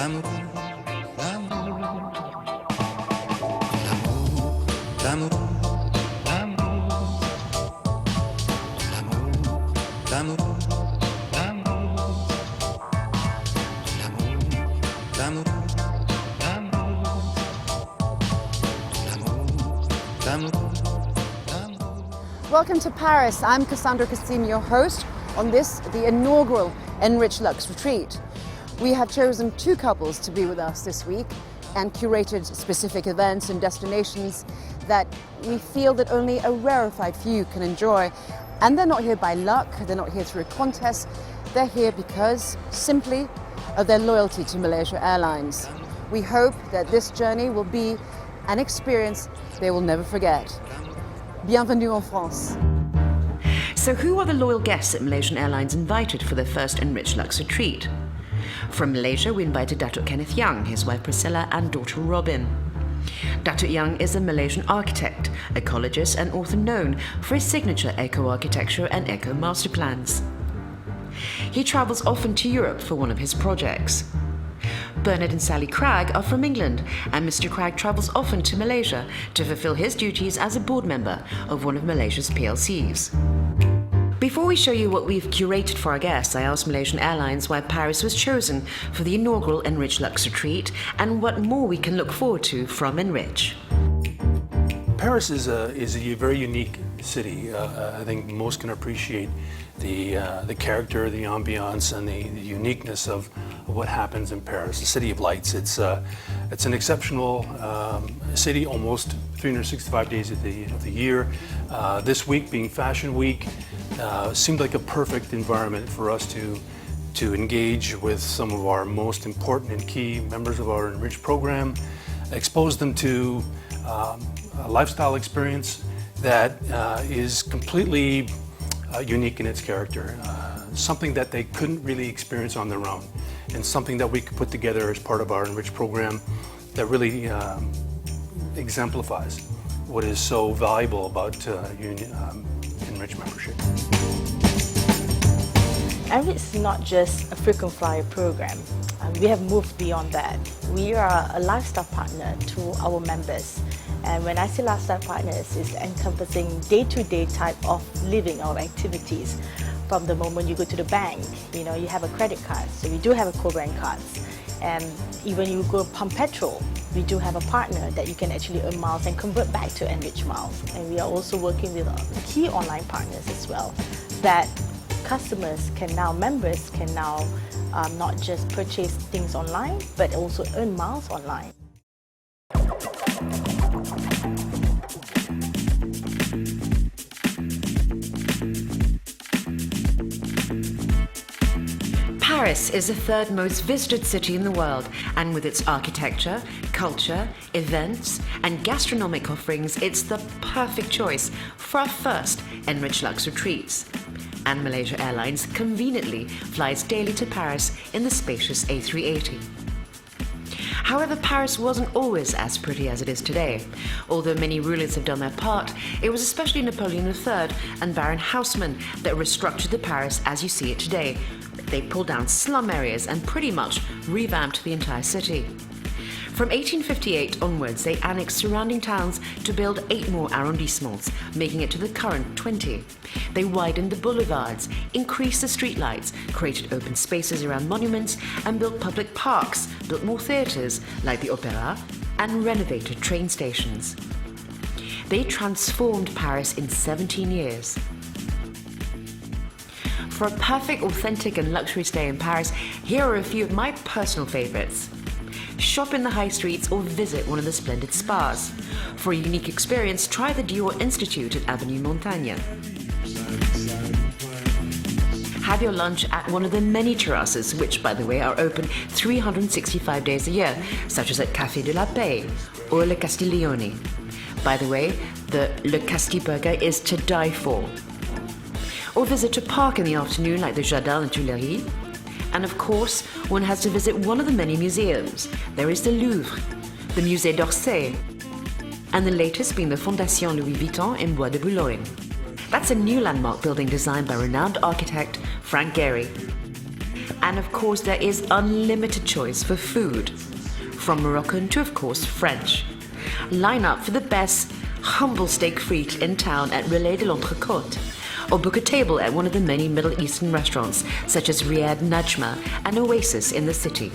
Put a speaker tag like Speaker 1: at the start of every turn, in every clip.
Speaker 1: l'amour, l'amour, l'amour, l'amour, l'amour, l'amour, l'amour, l'amour.
Speaker 2: Welcome to Paris. I'm Cassandra Christine, your host on this, the inaugural Enrich Lux retreat. We have chosen two couples to be with us this week and curated specific events and destinations that we feel that only a rarefied few can enjoy. And they're not here by luck, they're not here through a contest, they're here because simply of their loyalty to Malaysia Airlines. We hope that this journey will be an experience they will never forget. Bienvenue en France.
Speaker 3: So who are the loyal guests that Malaysian Airlines invited for their first Enrich Lux retreat? From Malaysia, we invited Datuk Kenneth Young, his wife Priscilla and daughter Robin. Datuk Young is a Malaysian architect, ecologist and author known for his signature eco-architecture and eco-master plans. He travels often to Europe for one of his projects. Bernard and Sally Cragg are from England, and Mr. Cragg travels often to Malaysia to fulfill his duties as a board member of one of Malaysia's PLCs. Before we show you what we've curated for our guests, I asked Malaysian Airlines why Paris was chosen for the inaugural Enrich Lux retreat and what more we can look forward to from Enrich.
Speaker 4: Paris is a very unique city. I think most can appreciate the character, the ambiance, and the uniqueness of what happens in Paris, the city of lights. It's an exceptional city, almost 365 days of the year. This week being Fashion Week, seemed like a perfect environment for us to engage with some of our most important and key members of our Enrich program, expose them to a lifestyle experience that is completely unique in its character, something that they couldn't really experience on their own, and something that we could put together as part of our Enrich program that really exemplifies what is so valuable about Enrich membership.
Speaker 5: Enrich is not just a frequent flyer program. We have moved beyond that. We are a lifestyle partner to our members. And when I say lifestyle partners, it's encompassing day-to-day type of living or activities. From the moment you go to the bank, you have a credit card, so we do have a co-brand cards. And even you go pump petrol, we do have a partner that you can actually earn miles and convert back to Enrich miles. And we are also working with key online partners as well, that members can now not just purchase things online, but also earn miles online.
Speaker 3: Paris is the third most visited city in the world, and with its architecture, culture, events, and gastronomic offerings, it's the perfect choice for our first Enrich Lux retreats. And Malaysia Airlines conveniently flies daily to Paris in the spacious A380. However, Paris wasn't always as pretty as it is today. Although many rulers have done their part, it was especially Napoleon III and Baron Haussmann that restructured the Paris as you see it today. They pulled down slum areas and pretty much revamped the entire city. From 1858 onwards, they annexed surrounding towns to build 8 more arrondissements, making it to the current 20. They widened the boulevards, increased the streetlights, created open spaces around monuments, and built public parks, built more theatres like the Opéra, and renovated train stations. They transformed Paris in 17 years. For a perfect, authentic, and luxury stay in Paris, here are a few of my personal favourites. Shop in the high streets or visit one of the splendid spas. For a unique experience, try the Dior Institute at Avenue Montaigne. Have your lunch at one of the many terraces, which, by the way, are open 365 days a year, such as at Café de la Paix or Le Castiglione. By the way, the Le Casti burger is to die for. Or visit a park in the afternoon like the Jardin and Tuileries. And of course, one has to visit one of the many museums. There is the Louvre, the Musée d'Orsay, and the latest being the Fondation Louis Vuitton in Bois de Boulogne. That's a new landmark building designed by renowned architect Frank Gehry. And of course, there is unlimited choice for food, from Moroccan to, of course, French. Line up for the best humble steak frite in town at Relais de l'Entrecôte, or book a table at one of the many Middle Eastern restaurants such as Riyad Najma and Oasis in the city.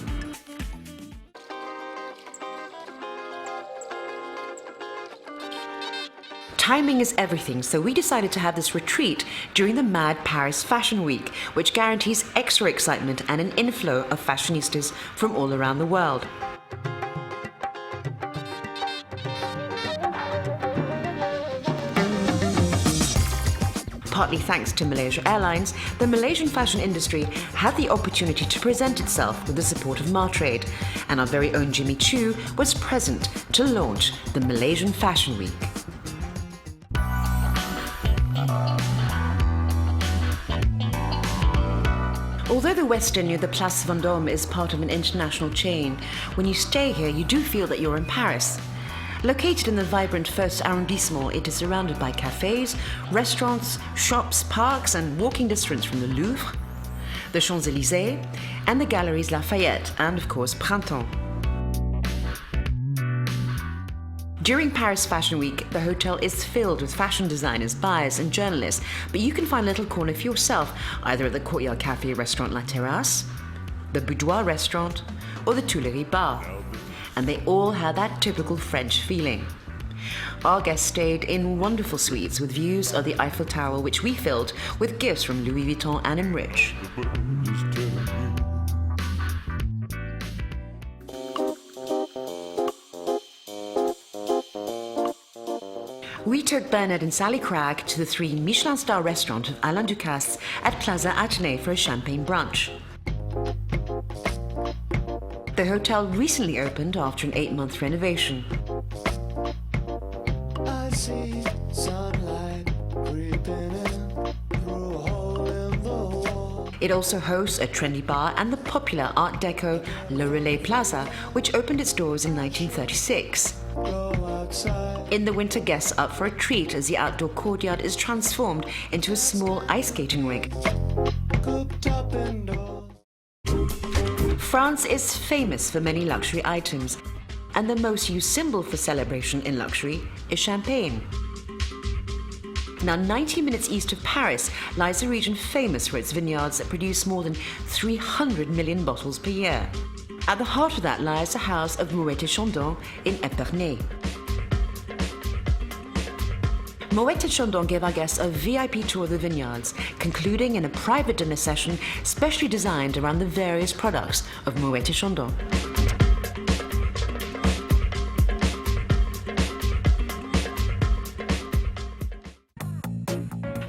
Speaker 3: Timing is everything, so we decided to have this retreat during the Mad Paris Fashion Week, which guarantees extra excitement and an inflow of fashionistas from all around the world. Partly thanks to Malaysia Airlines, the Malaysian fashion industry had the opportunity to present itself with the support of Martrade, and our very own Jimmy Choo was present to launch the Malaysian Fashion Week. Although the Western near the Place Vendôme is part of an international chain, when you stay here you do feel that you're in Paris. Located in the vibrant first arrondissement, it is surrounded by cafes, restaurants, shops, parks and walking distance from the Louvre, the Champs-Élysées and the Galeries Lafayette and of course Printemps. During Paris Fashion Week, the hotel is filled with fashion designers, buyers and journalists, but you can find a little corner for yourself, either at the Courtyard Café restaurant La Terrasse, the Boudoir restaurant or the Tuileries bar. And they all had that typical French feeling. Our guests stayed in wonderful suites with views of the Eiffel Tower, which we filled with gifts from Louis Vuitton and Enrich. We took Bernard and Sally Cragg to the 3 Michelin star restaurant of Alain Ducasse at Plaza Athénée for a champagne brunch. The hotel recently opened after an 8-month renovation.
Speaker 1: I see sunlight creeping in through a hole in the wall.
Speaker 3: It also hosts a trendy bar and the popular Art Deco Le Relais Plaza, which opened its doors in 1936.
Speaker 1: Go outside.
Speaker 3: In the winter, guests up for a treat as the outdoor courtyard is transformed into a small ice skating rink.
Speaker 1: Cooped up indoors.
Speaker 3: France is famous for many luxury items, and the most used symbol for celebration in luxury is champagne. Now, 90 minutes east of Paris lies a region famous for its vineyards that produce more than 300 million bottles per year. At the heart of that lies the house of Moët & Chandon in Épernay. Moët & Chandon gave our guests a VIP tour of the vineyards, concluding in a private dinner session specially designed around the various products of Moët & Chandon.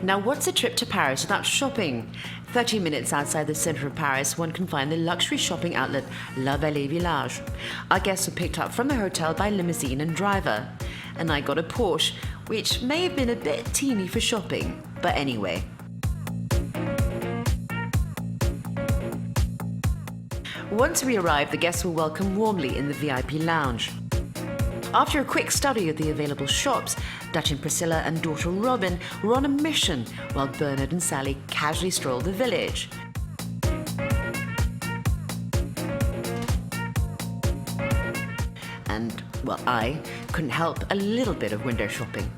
Speaker 3: Now, what's a trip to Paris without shopping? 30 minutes outside the center of Paris, one can find the luxury shopping outlet La Vallée Village. Our guests were picked up from the hotel by limousine and driver. And I got a Porsche, which may have been a bit teeny for shopping, but anyway. Once we arrived, the guests were welcomed warmly in the VIP lounge. After a quick study of the available shops, Dutch and Priscilla and daughter Robin were on a mission, while Bernard and Sally casually strolled the village. And, well, I couldn't help a little bit of window shopping.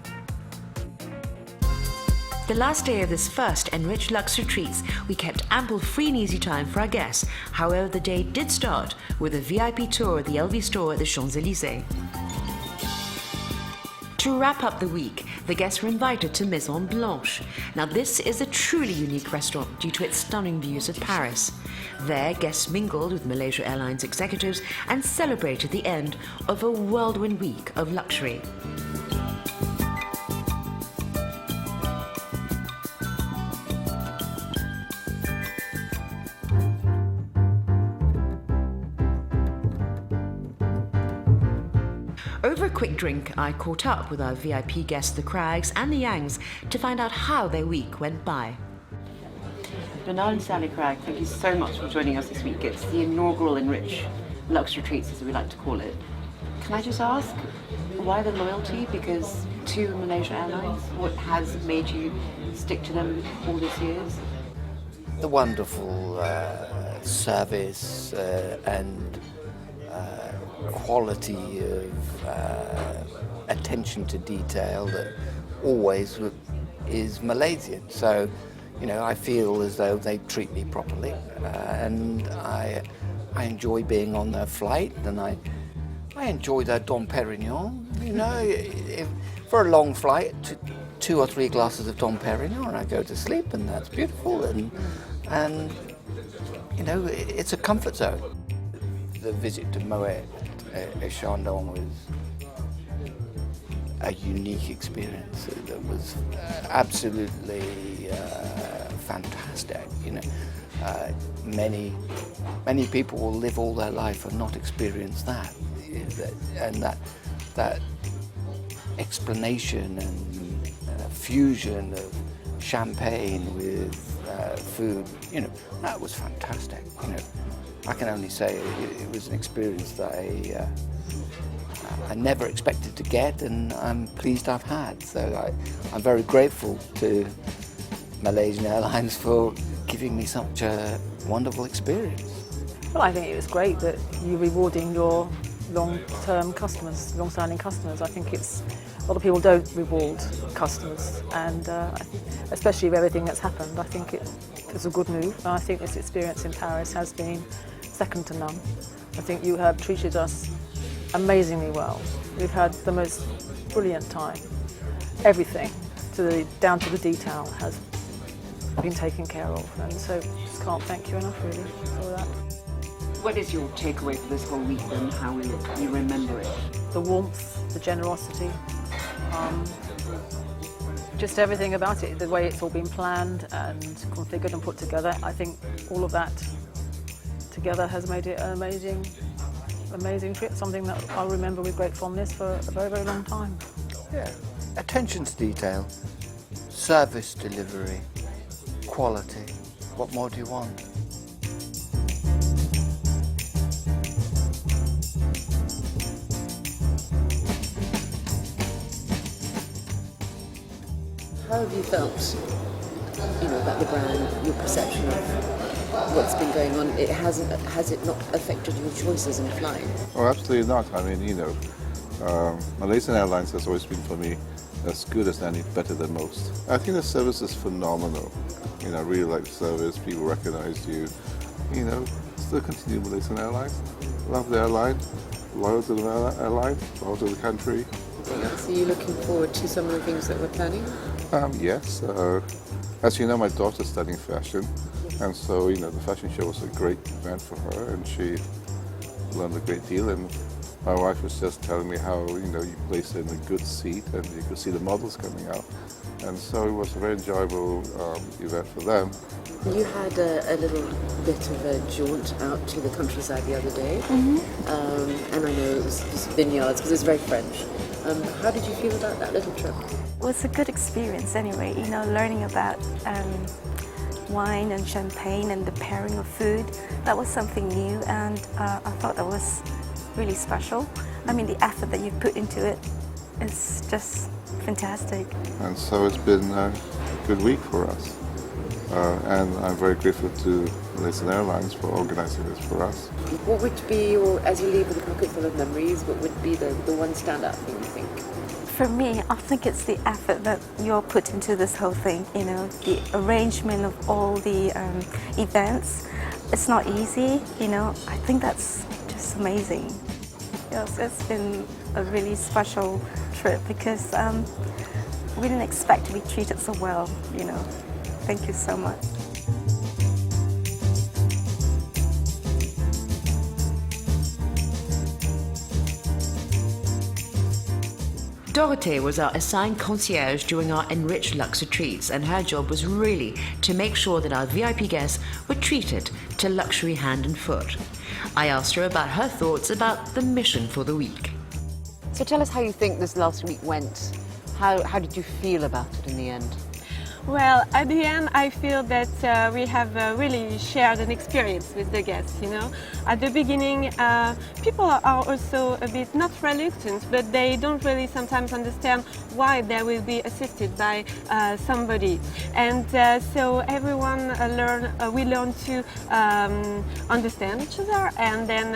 Speaker 3: The last day of this first Enrich Luxe retreats, we kept ample free and easy time for our guests. However, the day did start with a VIP tour of the LV store at the Champs-Élysées. To wrap up the week, the guests were invited to Maison Blanche. Now, this is a truly unique restaurant due to its stunning views of Paris. There, guests mingled with Malaysia Airlines executives and celebrated the end of a whirlwind week of luxury. Over a quick drink, I caught up with our VIP guests, the Craggs and the Yangs, to find out how their week went by. Bernard and Sally Cragg, thank you so much for joining us this week. It's the inaugural Enrich Luxe Retreats, as we like to call it. Can I just ask, why the loyalty? Because to Malaysia Airlines, what has made you stick to them all these years?
Speaker 6: The wonderful service and quality of attention to detail that always is Malaysian. So, you know, I feel as though they treat me properly, and I enjoy being on their flight, and I enjoy their Dom Perignon. You know, for a long flight, 2 or 3 glasses of Dom Perignon, and I go to sleep, and that's beautiful. And you know, it's a comfort zone. The visit to Moet et Chandon was a unique experience that was absolutely fantastic. You know, many people will live all their life and not experience that, and that explanation and fusion of champagne with food. You know, that was fantastic. You know, I can only say it was an experience that I never expected to get, and I'm pleased I've had. So I'm very grateful to Malaysian Airlines for giving me such a wonderful experience.
Speaker 7: Well, I think it was great that you're rewarding your long-term customers, long-standing customers. I think a lot of people don't reward customers, and especially with everything that's happened, I think it's a good move. And I think this experience in Paris has been second to none. I think you have treated us amazingly well. We've had the most brilliant time. Everything, down to the detail, has been taken care of, and so just can't thank you enough, really, for that.
Speaker 8: What is your takeaway for this whole week, and how will you remember it?
Speaker 7: The warmth, the generosity, just everything about it, the way it's all been planned and configured and put together. I think all of that together has made it an amazing trip, something that I'll remember with great fondness for a very, very long time.
Speaker 6: Yeah, attention to detail, service delivery, quality. What more do you want?
Speaker 2: How have you felt, you know, about the brand, your perception of what's been going on? Has it not affected your choices in flying?
Speaker 9: Oh, absolutely not. I mean, you know, Malaysian Airlines has always been for me as good as any, better than most. I think the service is phenomenal. You know, I really like the service. People recognize you. You know, still continue Malaysian Airlines. Love the airline. Loyal to the airline. Loyal to the country.
Speaker 2: So you're looking forward to some of the things that we're planning?
Speaker 9: Yes. As you know, my daughter's studying fashion, and so, you know, the fashion show was a great event for her, and she learned a great deal. And my wife was just telling me how, you know, you place her in a good seat and you could see the models coming out. And so it was a very enjoyable event for them.
Speaker 2: You had a little bit of a jaunt out to the countryside the other day, and I know it was vineyards because it's very French. How did you feel about that little trip?
Speaker 10: It was a good experience anyway, you know, learning about wine and champagne and the pairing of food. That was something new, and I thought that was really special. I mean, the effort that you put into it is just fantastic. And
Speaker 9: so it's been a good week for us. And I'm very grateful to Malaysian Airlines for organizing this for us.
Speaker 2: What would be as you leave with a pocket full of memories, what would be the one standout thing you think?
Speaker 10: For me, I think it's the effort that you're put into this whole thing, you know, the arrangement of all the events. It's not easy, you know, I think that's just amazing. Yes, it's been a really special trip because we didn't expect to be treated so well, you know. Thank you so much.
Speaker 3: Dorothée was our assigned concierge during our Enrich Luxe retreats, and her job was really to make sure that our VIP guests were treated to luxury hand and foot. I asked her about her thoughts about the mission for the week.
Speaker 2: So tell us how you think this last week went. How did you feel about it in the end?
Speaker 11: Well, at the end, I feel that we have really shared an experience with the guests, you know. At the beginning, people are also a bit not reluctant, but they don't really sometimes understand why they will be assisted by somebody. And so everyone we learn to understand each other, and then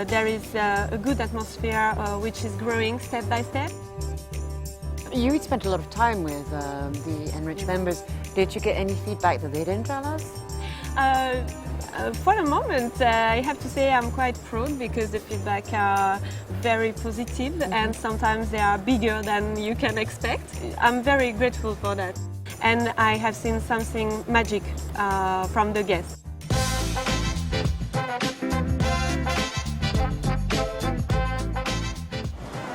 Speaker 11: there is a good atmosphere which is growing step by step.
Speaker 2: You spent a lot of time with the Enrich members. Did you get any feedback that they didn't tell us?
Speaker 11: For the moment, I have to say I'm quite proud because the feedback are very positive and sometimes they are bigger than you can expect. I'm very grateful for that. And I have seen something magic from the guests.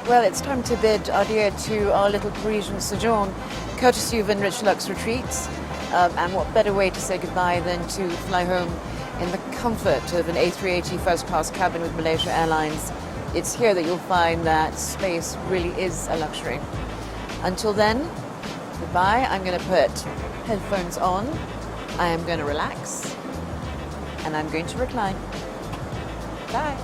Speaker 2: Well, it's time to bid adieu to our little Parisian sojourn, courtesy of Enrich Lux Retreats. And what better way to say goodbye than to fly home in the comfort of an A380 first-class cabin with Malaysia Airlines. It's here that you'll find that space really is a luxury. Until then, goodbye. I'm going to put headphones on. I am going to relax. And I'm going to recline. Bye.